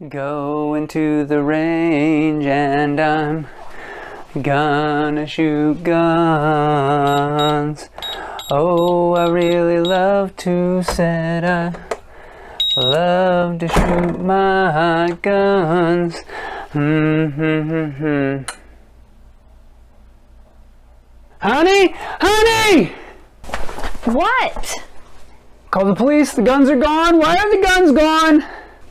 Going to the range and I'm gonna shoot guns. Oh, I really love to set. I love to shoot my guns. Honey! Honey! What? Call the police. The guns are gone. Why are the guns gone?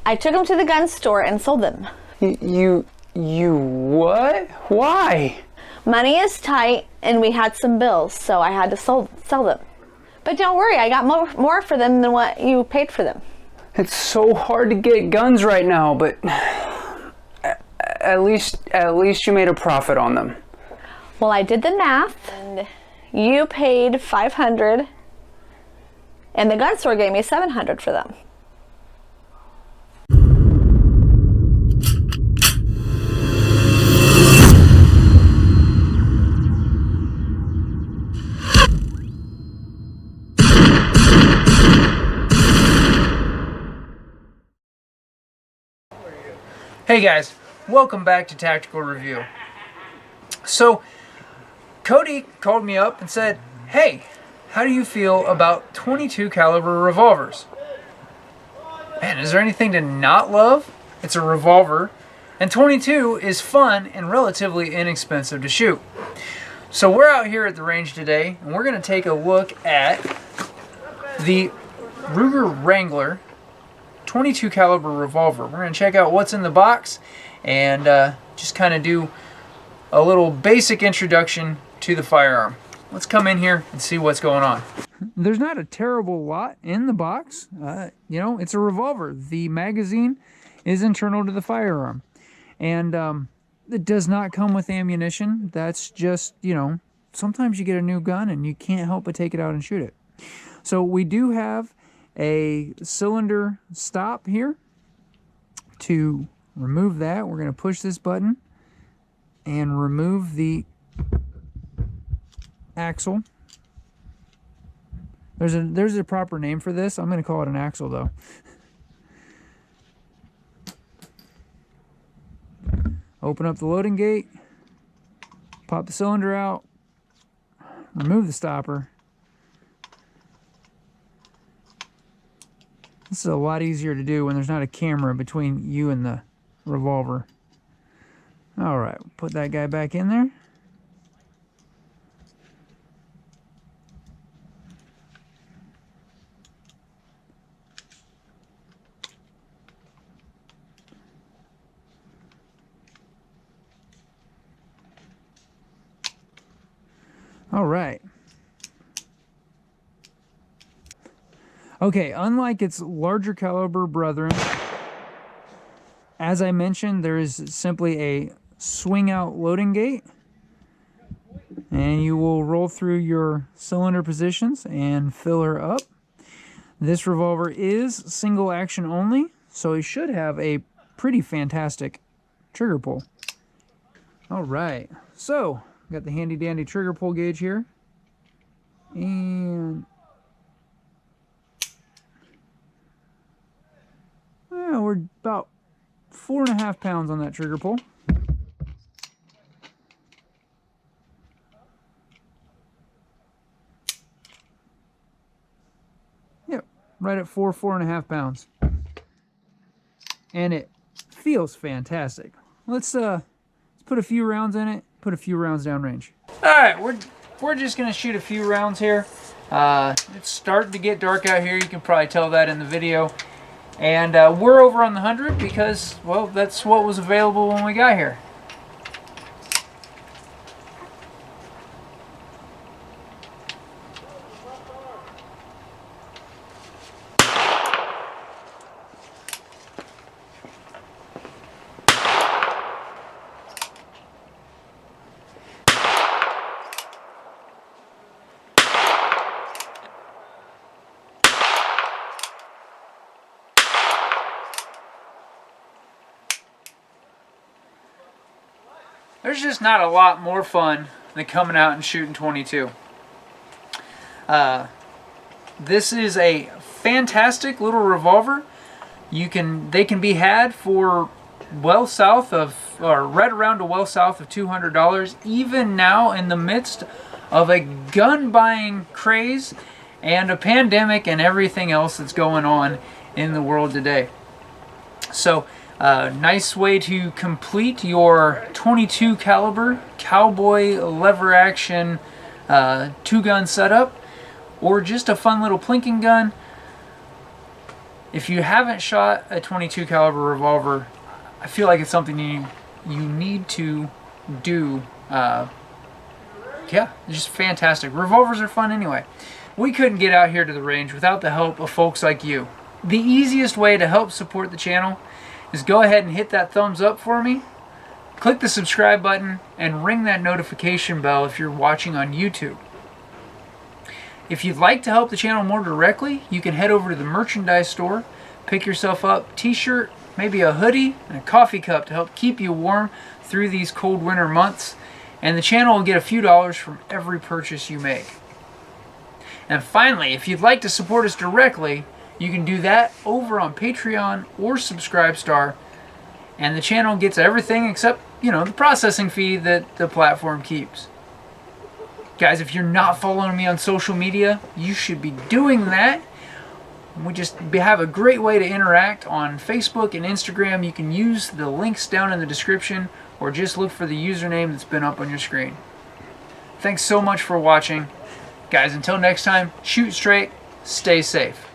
I took them to the gun store and sold them. You what? Why? Money is tight and we had some bills, so I had to sell them. But don't worry, I got more for them than what you paid for them. It's so hard to get guns right now, but at least you made a profit on them. Well, I did the math and you paid $500 and the gun store gave me $700 for them. Hey guys, welcome back to Tactical Review. So, Cody called me up and said, hey, how do you feel about 22 caliber revolvers? Man, is there anything to not love? It's a revolver, and 22 is fun and relatively inexpensive to shoot. So we're out here at the range today, and we're going to take a look at the Ruger Wrangler 22 caliber revolver. We're going to check out what's in the box and just kind of do a little basic introduction to the firearm. Let's come in here and see what's going on. There's not a terrible lot in the box. You know, it's a revolver. The magazine is internal to the firearm. And it does not come with ammunition. That's just, you know, sometimes you get a new gun and you can't help but take it out and shoot it. So we do have a cylinder stop here. To remove that, we're going to push this button and remove the axle. There's a proper name for this. I'm going to call it an axle though. Open up the loading gate, pop the cylinder out, remove the stopper. This is a lot easier to do when there's not a camera between you and the revolver. All right, put that guy back in there. All right. Okay, unlike its larger caliber brethren, as I mentioned, there is simply a swing out loading gate, and you will roll through your cylinder positions and fill her up. This revolver is single action only, so it should have a pretty fantastic trigger pull. All right, so got the handy dandy trigger pull gauge here, and well, we're about 4.5 pounds on that trigger pull. Yep, right at 4.5 pounds. And it feels fantastic. Let's put a few rounds in it, put a few rounds downrange. Alright, we're just gonna shoot a few rounds here. It's starting to get dark out here, you can probably tell that in the video. And we're over on the 100 because, well, that's what was available when we got here. There's just not a lot more fun than coming out and shooting 22. This is a fantastic little revolver They can be had for well south of, or right around to well south of $200, even now in the midst of a gun buying craze and a pandemic and everything else that's going on in the world today. So nice way to complete your 22 caliber cowboy lever action 2-gun setup, or just a fun little plinking gun. If you haven't shot a 22 caliber revolver, I feel like it's something you need to do. Yeah, just fantastic. Revolvers are fun anyway. We couldn't get out here to the range without the help of folks like you. The easiest way to help support the channel is go ahead and hit that thumbs up for me, click the subscribe button, and ring that notification bell if you're watching on YouTube. If you'd like to help the channel more directly, you can head over to the merchandise store, pick yourself up a t-shirt, maybe a hoodie, and a coffee cup to help keep you warm through these cold winter months, and the channel will get a few dollars from every purchase you make. And finally, if you'd like to support us directly, you can do that over on Patreon or Subscribestar, and the channel gets everything except, the processing fee that the platform keeps. Guys, if you're not following me on social media, you should be doing that. We just have a great way to interact on Facebook and Instagram. You can use the links down in the description, or just look for the username that's been up on your screen. Thanks so much for watching. Guys, until next time, shoot straight, stay safe.